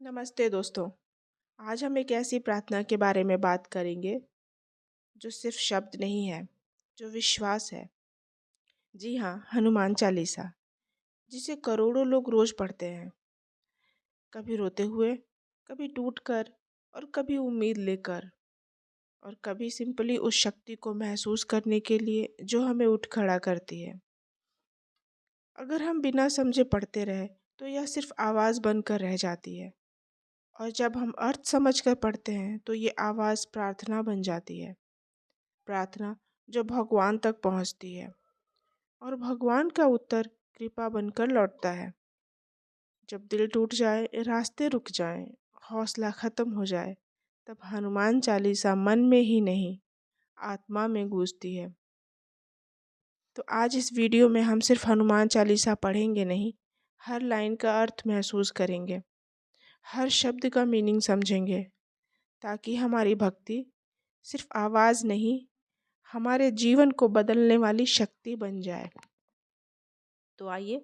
नमस्ते दोस्तों। आज हम एक ऐसी प्रार्थना के बारे में बात करेंगे जो सिर्फ शब्द नहीं है, जो विश्वास है। जी हाँ, हनुमान चालीसा, जिसे करोड़ों लोग रोज पढ़ते हैं, कभी रोते हुए, कभी टूटकर और कभी उम्मीद लेकर और कभी सिंपली उस शक्ति को महसूस करने के लिए जो हमें उठ खड़ा करती है। अगर हम बिना समझे पढ़ते रहे तो यह सिर्फ आवाज़ बनकर रह जाती है, और जब हम अर्थ समझकर पढ़ते हैं तो ये आवाज़ प्रार्थना बन जाती है। प्रार्थना जो भगवान तक पहुंचती है, और भगवान का उत्तर कृपा बनकर लौटता है। जब दिल टूट जाए, रास्ते रुक जाएं, हौसला खत्म हो जाए, तब हनुमान चालीसा मन में ही नहीं, आत्मा में गूंजती है। तो आज इस वीडियो में हम सिर्फ हनुमान चालीसा पढ़ेंगे नहीं, हर लाइन का अर्थ महसूस करेंगे, हर शब्द का मीनिंग समझेंगे, ताकि हमारी भक्ति सिर्फ आवाज़ नहीं, हमारे जीवन को बदलने वाली शक्ति बन जाए। तो आइए,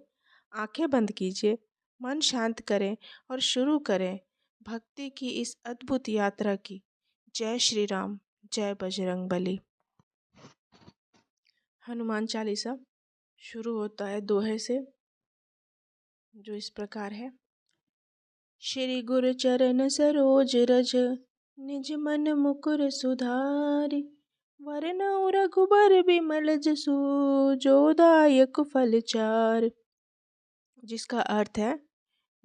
आंखें बंद कीजिए, मन शांत करें और शुरू करें भक्ति की इस अद्भुत यात्रा की। जय श्री राम, जय बजरंग बली। हनुमान चालीसा शुरू होता है दोहे से, जो इस प्रकार है। श्री गुरु चरण सरोज रज, निज मन मुकुर सुधारि। वरनउँ रघुबर बिमल जसु, जो दायक फल चार। जिसका अर्थ है,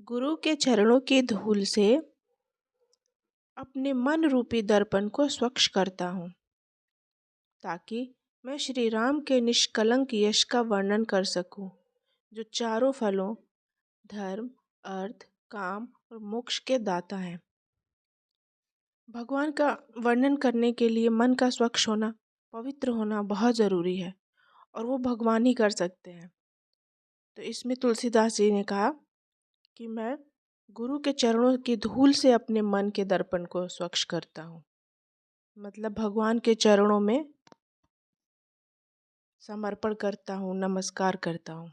गुरु के चरणों की धूल से अपने मन रूपी दर्पण को स्वच्छ करता हूँ, ताकि मैं श्री राम के निष्कलंक यश का वर्णन कर सकूं, जो चारों फलों धर्म, अर्थ, काम और मोक्ष के दाता हैं। भगवान का वर्णन करने के लिए मन का स्वच्छ होना, पवित्र होना बहुत ज़रूरी है, और वो भगवान ही कर सकते हैं। तो इसमें तुलसीदास जी ने कहा कि मैं गुरु के चरणों की धूल से अपने मन के दर्पण को स्वच्छ करता हूँ। मतलब भगवान के चरणों में समर्पण करता हूँ, नमस्कार करता हूँ।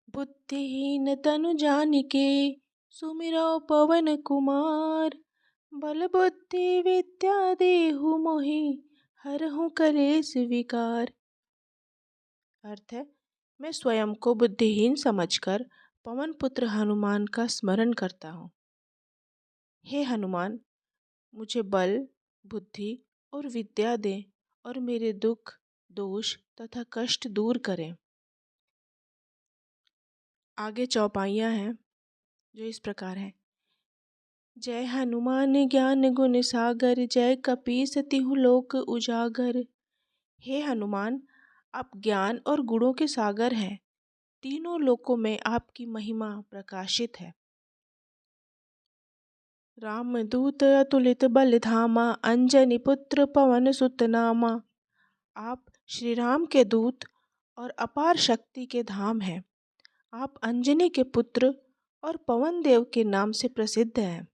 बुद्धिहीन तनु जानिके, सुमिरौ पवन कुमार। बल बुद्धि विद्या देहु मोहि, हरहु कलेस विकार। अर्थ है, मैं स्वयं को बुद्धिहीन समझकर पवन पुत्र हनुमान का स्मरण करता हूँ। हे हनुमान, मुझे बल, बुद्धि और विद्या दें, और मेरे दुख, दोष तथा कष्ट दूर करें। आगे चौपाइयाँ हैं, जो इस प्रकार है। जय हनुमान ज्ञान गुण सागर, जय कपीस तिहु लोक उजागर। हे हनुमान, आप ज्ञान और गुणों के सागर हैं, तीनों लोकों में आपकी महिमा प्रकाशित है। रामदूत अतुलित बल धामा, अंजनी पुत्र पवन सुत नामा। आप श्री राम के दूत और अपार शक्ति के धाम हैं। आप अंजनी के पुत्र और पवन देव के नाम से प्रसिद्ध हैं।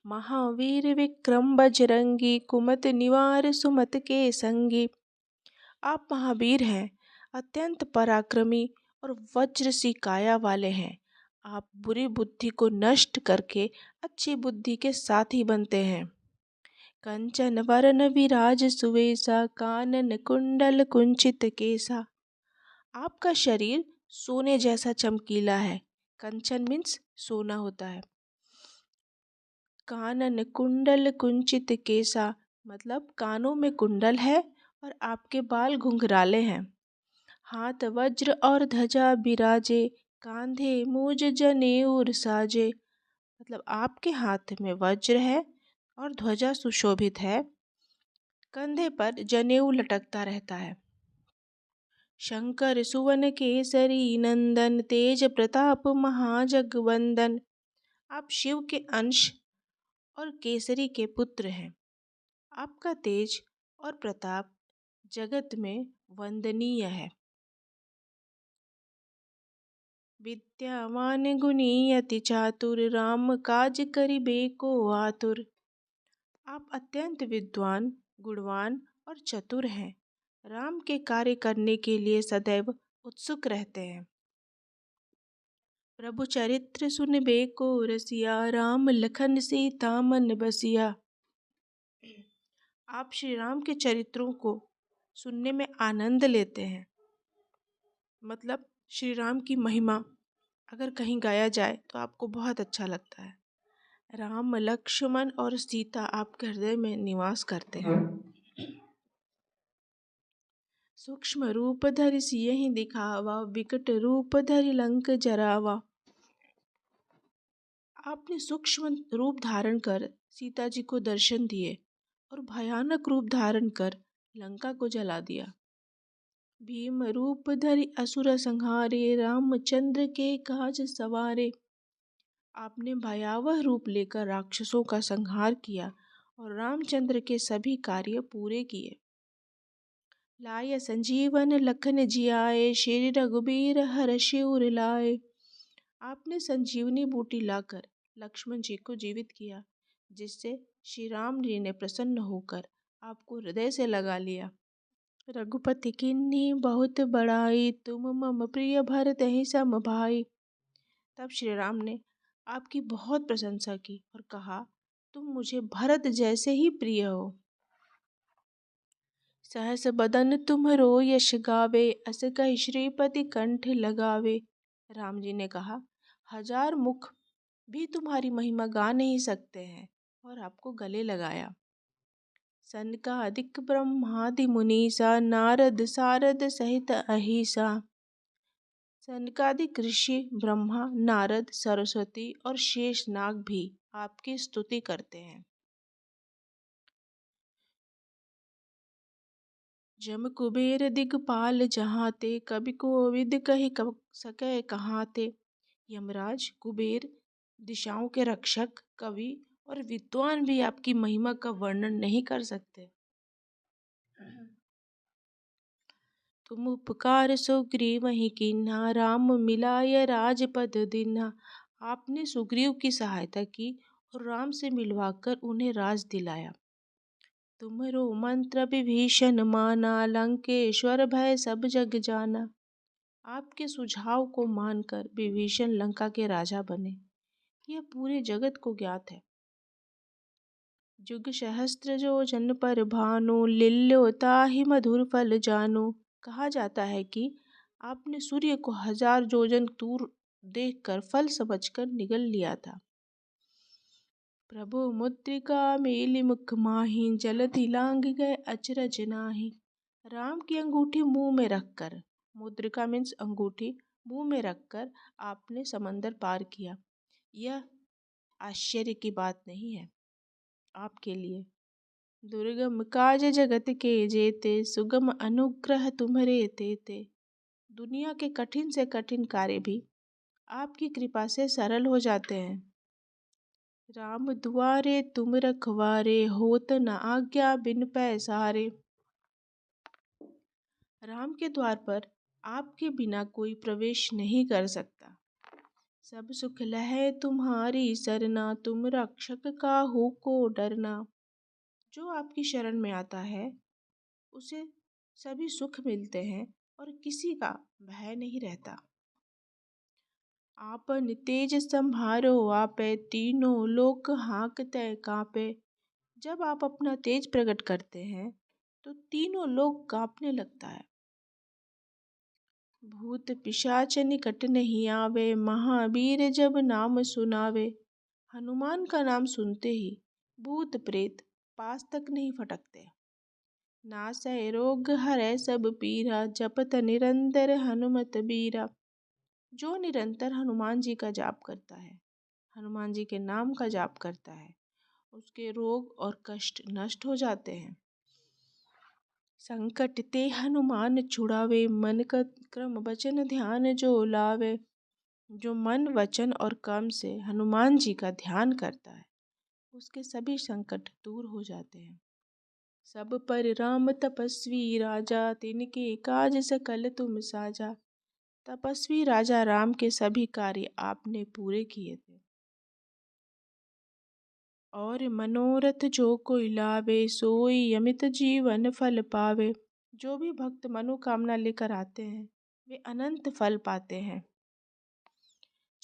महावीर विक्रम बजरंगी, कुमत निवार सुमत के संगी। आप महावीर हैं, अत्यंत पराक्रमी और वज्र सी काया वाले हैं। आप बुरी बुद्धि को नष्ट करके अच्छी बुद्धि के साथी बनते हैं। कंचन वरन विराज सुवेसा, कानन कुंडल कुंचित केसा। आपका शरीर सोने जैसा चमकीला है। कंचन मीन्स सोना होता है। कानन कुंडल कुंचित केसा, मतलब कानों में कुंडल है और आपके बाल घुंघराले हैं। हाथ वज्र और ध्वजा बिराजे, कांधे मूज जनेऊर साजे। मतलब आपके हाथ में वज्र है और ध्वजा सुशोभित है, कंधे पर जनेऊ लटकता रहता है। शंकर सुवन केसरी नंदन, तेज प्रताप महाजगवंदन। आप शिव के अंश और केसरी के पुत्र हैं। आपका तेज और प्रताप जगत में वंदनीय है। विद्यावान गुणी अति चातुर, राम काज करिबे को आतुर। आप अत्यंत विद्वान, गुणवान और चतुर हैं। राम के कार्य करने के लिए सदैव उत्सुक रहते हैं। प्रभु चरित्र सुनबे को रसिया, राम लखन सीता मन बसिया। आप श्री राम के चरित्रों को सुनने में आनंद लेते हैं। मतलब श्री राम की महिमा अगर कहीं गाया जाए तो आपको बहुत अच्छा लगता है। राम लक्ष्मण और सीता आपके हृदय में निवास करते हैं। सूक्ष्म रूप धरि सियहि दिखावा, विकट रूप धरि लंक जरावा। आपने सूक्ष्म रूप धारण कर सीता जी को दर्शन दिए और भयानक रूप धारण कर लंका को जला दिया। भीम रूप धरि असुर संहारे, रामचंद्र के काज सवारे। आपने भयावह रूप लेकर राक्षसों का संहार किया और रामचंद्र के सभी कार्य पूरे किए। लाय संजीवन लखन जियाए, श्री रघुबीर हर्षि उर लाए। आपने संजीवनी बूटी लाकर लक्ष्मण जी को जीवित किया, जिससे श्री राम जी ने प्रसन्न होकर आपको हृदय से लगा लिया। रघुपति किन्ही बहुत बड़ाई, तुम मम प्रिय भरतहि सम भाई। तब श्री राम ने आपकी बहुत प्रशंसा की और कहा, तुम मुझे भरत जैसे ही प्रिय हो। सहस बदन तुम्हरो यश गावे, अस कहि श्रीपति कंठ लगावे। राम जी ने कहा, 1000 मुख भी तुम्हारी महिमा गा नहीं सकते हैं, और आपको गले लगाया। सनकादिक ब्रह्मादि मुनीसा, नारद सारद सहित अहिसा। सनकादिक ऋषि ब्रह्मा, नारद, सरस्वती और शेष नाग भी आपकी स्तुति करते हैं। जम कुबेर दिगपाल जहाँ ते, कवि कोविद कहि सके कहाँ ते। यमराज, कुबेर, दिशाओं के रक्षक, कवि और विद्वान भी आपकी महिमा का वर्णन नहीं कर सकते। तुम उपकार सुग्रीवहि कीन्हा, राम मिलाय राजपद दीन्हा। आपने सुग्रीव की सहायता की और राम से मिलवाकर उन्हें राज दिलाया। तुमरो मंत्र विभीषण माना, लंकेश्वर भय सब जग जाना। आपके सुझाव को मानकर विभीषण लंका के राजा बने, यह पूरे जगत को ज्ञात है। जुग सहस्त्र जो जन पर भानु, लील्यो ताहि मधुर फल जानु। कहा जाता है कि आपने सूर्य को 1000 योजन दूर देखकर फल समझकर निगल लिया था। प्रभु मुद्रिका मेलि मुख माहि, जलधि लांघ गए अचरज नाहि। राम की अंगूठी मुंह में रखकर, मुद्रिका मीन्स अंगूठी, मुंह में रखकर आपने समंदर पार किया। यह आश्चर्य की बात नहीं है आपके लिए। दुर्गम काज जगत के जेते, सुगम अनुग्रह तुम्हरे तेते। दुनिया के कठिन से कठिन कार्य भी आपकी कृपा से सरल हो जाते हैं। राम दुआरे तुम रखवारे, होत न आज्ञा बिन पैसारे। राम के द्वार पर आपके बिना कोई प्रवेश नहीं कर सकता। सब सुख लहै तुम्हारी सरना, तुम रक्षक काहू को डरना। जो आपकी शरण में आता है उसे सभी सुख मिलते हैं और किसी का भय नहीं रहता। आपन तेज संभारो आपे, तीनों लोक हाँकते कांपे। जब आप अपना तेज प्रकट करते हैं तो तीनों लोक कांपने लगता है। भूत पिशाच निकट नहीं आवे, महावीर जब नाम सुनावे। हनुमान का नाम सुनते ही भूत प्रेत पास तक नहीं फटकते। नासै रोग हरै सब पीरा, जपत निरंतर हनुमत बीरा। जो निरंतर हनुमान जी का जाप करता है, हनुमान जी के नाम का जाप करता है, उसके रोग और कष्ट नष्ट हो जाते हैं। संकट ते हनुमान छुड़ावे, मन का क्रम वचन ध्यान जो लावे। जो मन, वचन और कर्म से हनुमान जी का ध्यान करता है, उसके सभी संकट दूर हो जाते हैं। सब पर राम तपस्वी राजा, तिनके काज सकल तुम साजा। तपस्वी राजा राम के सभी कार्य आपने पूरे किए थे। और मनोरथ जो कोई लावे, सोई अमित जीवन फल पावे। जो भी भक्त मनोकामना लेकर आते हैं वे अनंत फल पाते हैं।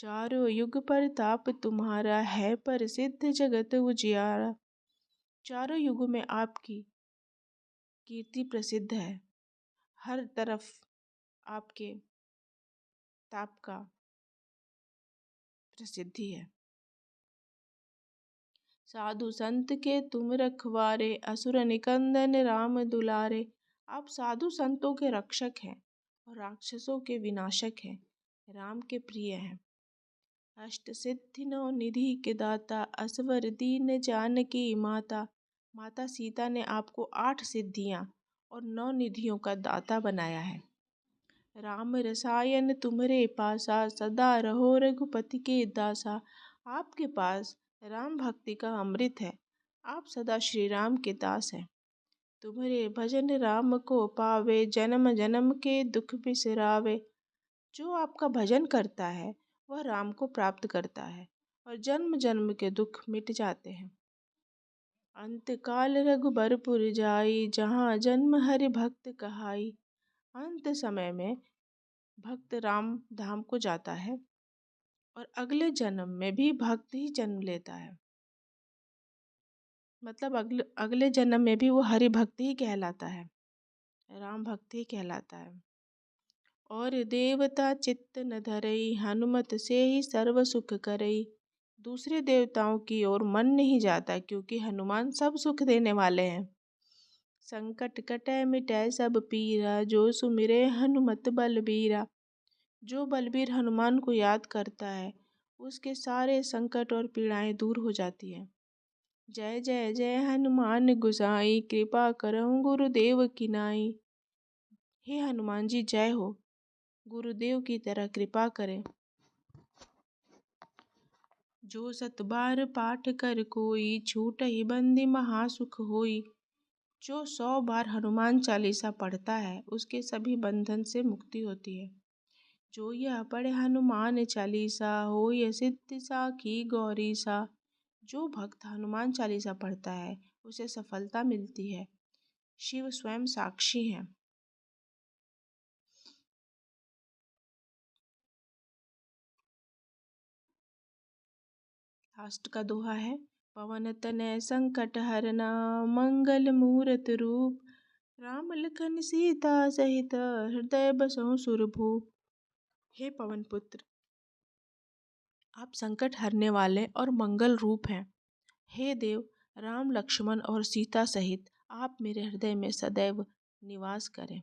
चारों युग प्रताप तुम्हारा है प्रसिद्ध जगत उजियारा। चारों युगों में आपकी कीर्ति प्रसिद्ध है। हर तरफ आपके ताप का प्रसिद्धि है। साधु संत के तुम रखवारे असुर निकंदन राम दुलारे। आप साधु संतों के रक्षक हैं और राक्षसों के विनाशक हैं। राम के प्रिय हैं। अष्ट सिद्धि नौ निधि के दाता असवर दीन जानकी माता। माता सीता ने आपको 8 सिद्धियां और 9 निधियों का दाता बनाया है। राम रसायन तुम्हरे पासा सदा रहो रघुपति के दासा। आपके पास राम भक्ति का अमृत है। आप सदा श्री राम के दास हैं। तुम्हारे भजन राम को पावे जन्म जन्म के दुख बिसरावे। जो आपका भजन करता है वह राम को प्राप्त करता है और जन्म जन्म के दुख मिट जाते हैं। अंत काल रघुबरपुर जाई जहाँ जन्म हरि भक्त कहाई। अंत समय में भक्त राम धाम को जाता है और अगले जन्म में भी भक्त ही जन्म लेता है। मतलब अगले जन्म में भी वो हरि भक्त ही कहलाता है, राम भक्त ही कहलाता है। और देवता चित्त न धरई हनुमत से ही सर्व सुख करई। दूसरे देवताओं की ओर मन नहीं जाता क्योंकि हनुमान सब सुख देने वाले हैं। संकट कटै मिटै सब पीरा जो सुमिरे हनुमत बलबीरा। जो बलबीर हनुमान को याद करता है उसके सारे संकट और पीड़ाएं दूर हो जाती हैं। जय जय जय हनुमान गुसाई कृपा करहु गुरुदेव की नाई। हे हनुमान जी जय हो, गुरुदेव की तरह कृपा करें। जो 7 बार पाठ कर कोई छूटहि बंदी महासुख होई। जो 100 बार हनुमान चालीसा पढ़ता है उसके सभी बंधन से मुक्ति होती है। जो यह पढ़े हनुमान चालीसा होय सिद्धि साखी गौरी सा। जो भक्त हनुमान चालीसा पढ़ता है उसे सफलता मिलती है। शिव स्वयं साक्षी हैं। लास्ट का दोहा है, पवन तनय संकट हरना मंगल मूरत रूप। राम लखन सीता सहित हृदय बसहु सुरभूप। हे पवन पुत्र, आप संकट हरने वाले और मंगल रूप हैं। हे देव, राम लक्ष्मण और सीता सहित आप मेरे हृदय में सदैव निवास करें।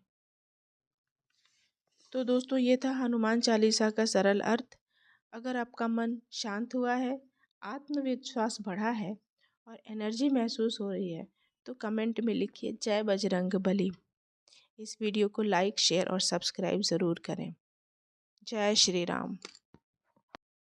तो दोस्तों ये था हनुमान चालीसा का सरल अर्थ। अगर आपका मन शांत हुआ है, आत्मविश्वास बढ़ा है और एनर्जी महसूस हो रही है तो कमेंट में लिखिए जय बजरंग बली। इस वीडियो को लाइक, शेयर और सब्सक्राइब ज़रूर करें। जय श्री राम।